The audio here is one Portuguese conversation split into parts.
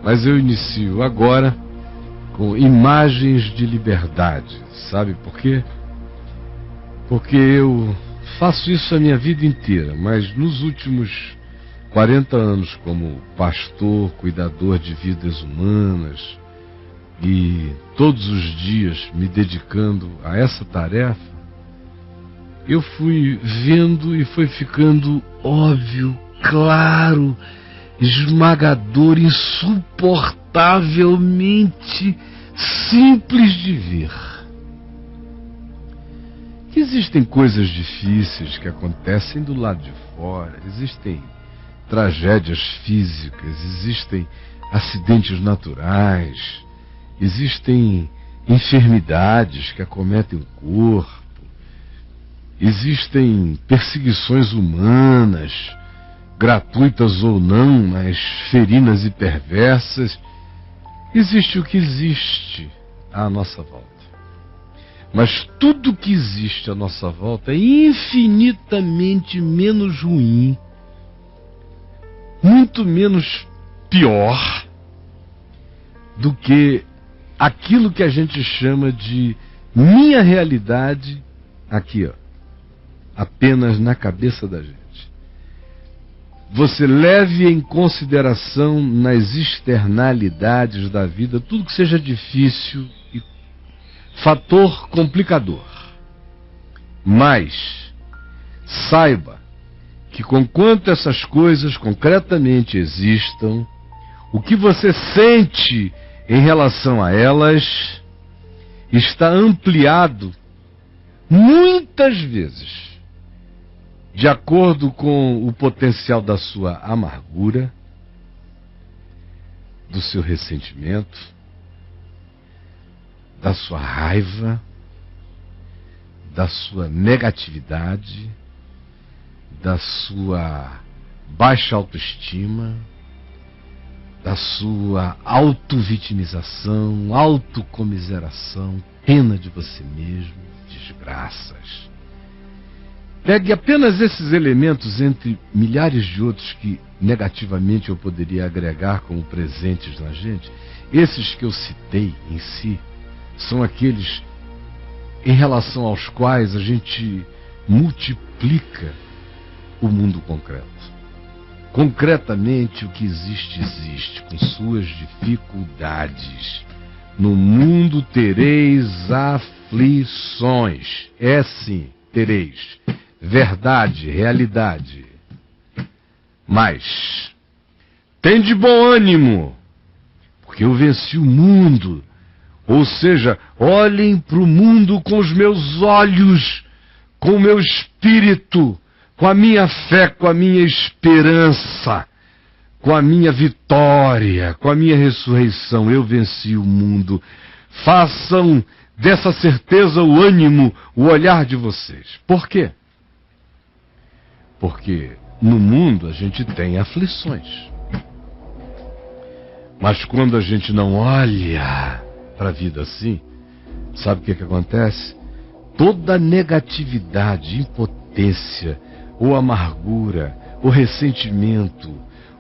Mas eu inicio agora com imagens de liberdade. Sabe por quê? Porque eu faço isso a minha vida inteira, mas nos últimos 40 anos como pastor, cuidador de vidas humanas, e todos os dias me dedicando a essa tarefa, eu fui vendo e foi ficando óbvio, claro, esmagador, insuportavelmente simples de ver. Que existem coisas difíceis que acontecem do lado de fora, existem tragédias físicas, existem acidentes naturais, existem enfermidades que acometem o corpo, existem perseguições humanas, gratuitas ou não, mas ferinas e perversas. Existe o que existe à nossa volta. Mas tudo que existe à nossa volta é infinitamente menos ruim, muito menos pior do que aquilo que a gente chama de minha realidade aqui, ó, apenas na cabeça da gente. Você leve em consideração nas externalidades da vida tudo que seja difícil e fator complicador. Mas saiba que conquanto essas coisas concretamente existam, o que você sente em relação a elas está ampliado muitas vezes de acordo com o potencial da sua amargura, do seu ressentimento, da sua raiva, da sua negatividade, da sua baixa autoestima, da sua autovitimização, autocomiseração, pena de você mesmo, desgraças. Pegue apenas esses elementos entre milhares de outros que negativamente eu poderia agregar como presentes na gente. Esses que eu citei em si são aqueles em relação aos quais a gente multiplica o mundo concreto. Concretamente, o que existe, existe, com suas dificuldades. No mundo tereis aflições. É sim, tereis. Verdade, realidade. Mas tende bom ânimo, porque eu venci o mundo. Ou seja, olhem para o mundo com os meus olhos, com o meu espírito, com a minha fé, com a minha esperança, com a minha vitória, com a minha ressurreição. Eu venci o mundo. Façam dessa certeza o ânimo, o olhar de vocês. Por quê? Porque no mundo a gente tem aflições. Mas quando a gente não olha para a vida assim, sabe o que acontece? Toda negatividade, impotência, ou amargura, ou ressentimento,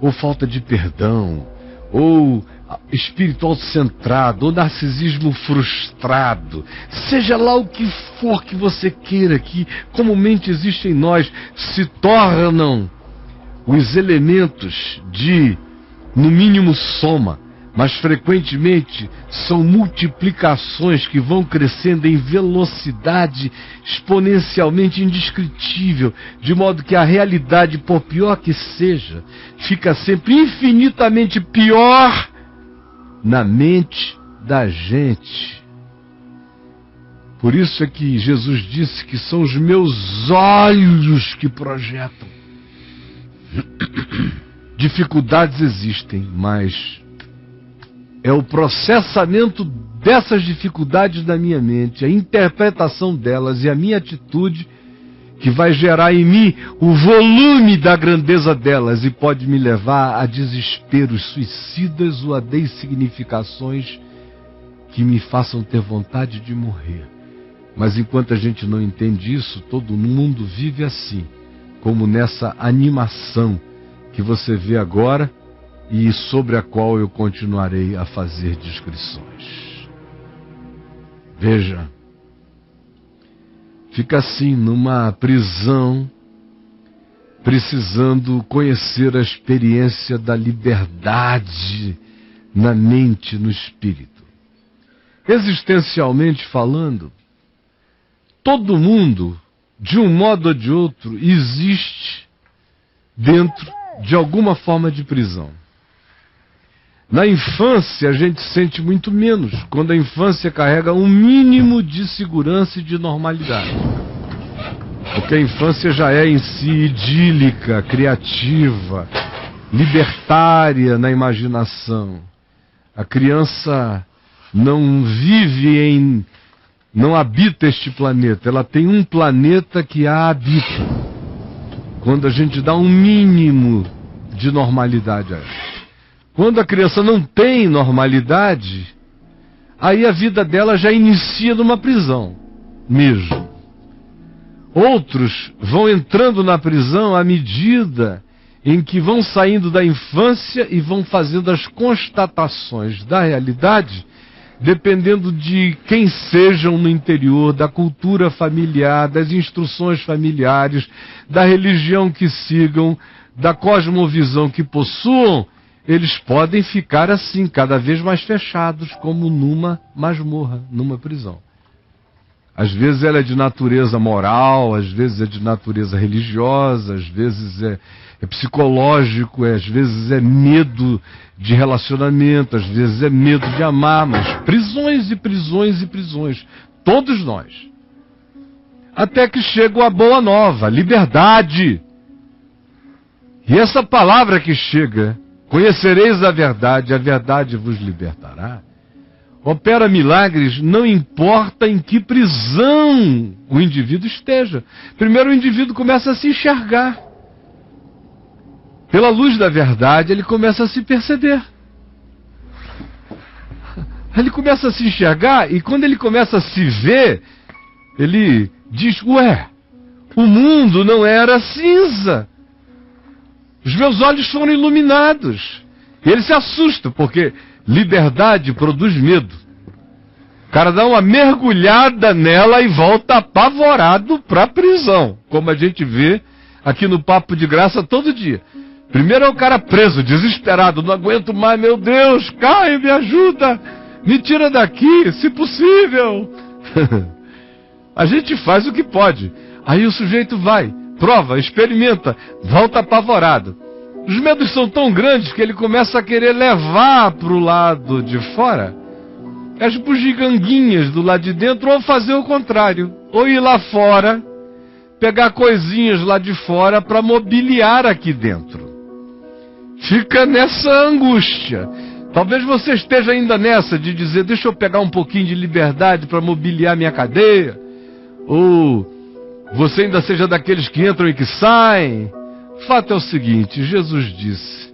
ou falta de perdão, ou espírito autocentrado, ou narcisismo frustrado, seja lá o que for que você queira que comumente existe em nós, se tornam os elementos de, no mínimo, soma, mas frequentemente são multiplicações que vão crescendo em velocidade exponencialmente indescritível, de modo que a realidade, por pior que seja, fica sempre infinitamente pior na mente da gente. Por isso é que Jesus disse que são os meus olhos que projetam. Dificuldades existem, mas é o processamento dessas dificuldades na minha mente, a interpretação delas e a minha atitude que vai gerar em mim o volume da grandeza delas e pode me levar a desesperos suicidas ou a designificações que me façam ter vontade de morrer. Mas enquanto a gente não entende isso, todo mundo vive assim, como nessa animação que você vê agora e sobre a qual eu continuarei a fazer descrições. Veja, fica assim numa prisão, precisando conhecer a experiência da liberdade na mente, no espírito. Existencialmente falando, todo mundo, de um modo ou de outro, existe dentro de alguma forma de prisão. Na infância a gente sente muito menos, quando a infância carrega um mínimo de segurança e de normalidade. Porque a infância já é em si idílica, criativa, libertária na imaginação. A criança não vive não habita este planeta, ela tem um planeta que a habita. Quando a gente dá um mínimo de normalidade a ela. Quando a criança não tem normalidade, aí a vida dela já inicia numa prisão, mesmo. Outros vão entrando na prisão à medida em que vão saindo da infância e vão fazendo as constatações da realidade, dependendo de quem sejam no interior, da cultura familiar, das instruções familiares, da religião que sigam, da cosmovisão que possuam. Eles podem ficar assim, cada vez mais fechados, como numa masmorra, numa prisão. Às vezes ela é de natureza moral, às vezes é de natureza religiosa, às vezes é psicológico, às vezes é medo de relacionamento, às vezes é medo de amar, mas prisões e prisões e prisões, todos nós. Até que chega a boa nova, liberdade. E essa palavra que chega, conhecereis a verdade vos libertará, opera milagres, não importa em que prisão o indivíduo esteja. Primeiro o indivíduo começa a se enxergar. Pela luz da verdade, ele começa a se perceber. Ele começa a se enxergar, e quando ele começa a se ver, ele diz, ué, o mundo não era cinza. Os meus olhos foram iluminados. E ele se assusta, porque liberdade produz medo. O cara dá uma mergulhada nela e volta apavorado para a prisão, como a gente vê aqui no Papo de Graça todo dia. Primeiro é o cara preso, desesperado, não aguento mais, meu Deus, Caio, me ajuda, me tira daqui, se possível. A gente faz o que pode. Aí o sujeito vai, prova, experimenta, volta apavorado. Os medos são tão grandes que ele começa a querer levar para o lado de fora as bugiganguinhas do lado de dentro, ou fazer o contrário, ou ir lá fora, pegar coisinhas lá de fora para mobiliar aqui dentro. Fica nessa angústia. Talvez você esteja ainda nessa de dizer, deixa eu pegar um pouquinho de liberdade para mobiliar minha cadeia. Ou você ainda seja daqueles que entram e que saem. O fato é o seguinte, Jesus disse,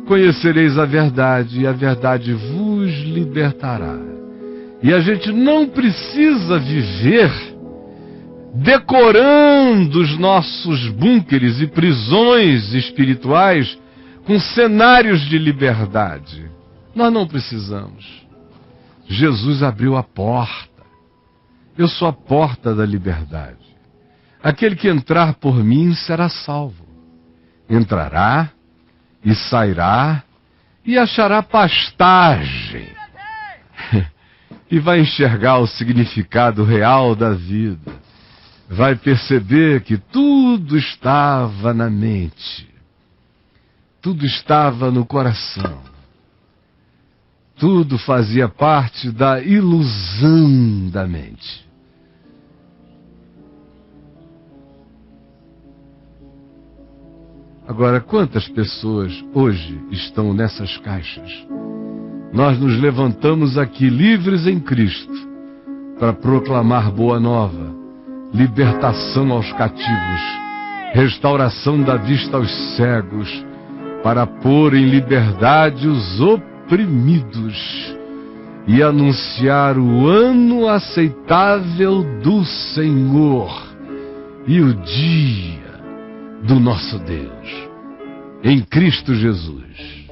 conhecereis a verdade e a verdade vos libertará. E a gente não precisa viver decorando os nossos búnkeres e prisões espirituais com cenários de liberdade. Nós não precisamos. Jesus abriu a porta. Eu sou a porta da liberdade. Aquele que entrar por mim será salvo. Entrará e sairá e achará pastagem. E vai enxergar o significado real da vida. Vai perceber que tudo estava na mente. Tudo estava no coração. Tudo fazia parte da ilusão da mente. Agora, quantas pessoas hoje estão nessas caixas? Nós nos levantamos aqui livres em Cristo para proclamar boa nova, libertação aos cativos, restauração da vista aos cegos, para pôr em liberdade os oprimidos e anunciar o ano aceitável do Senhor e o dia do nosso Deus, em Cristo Jesus.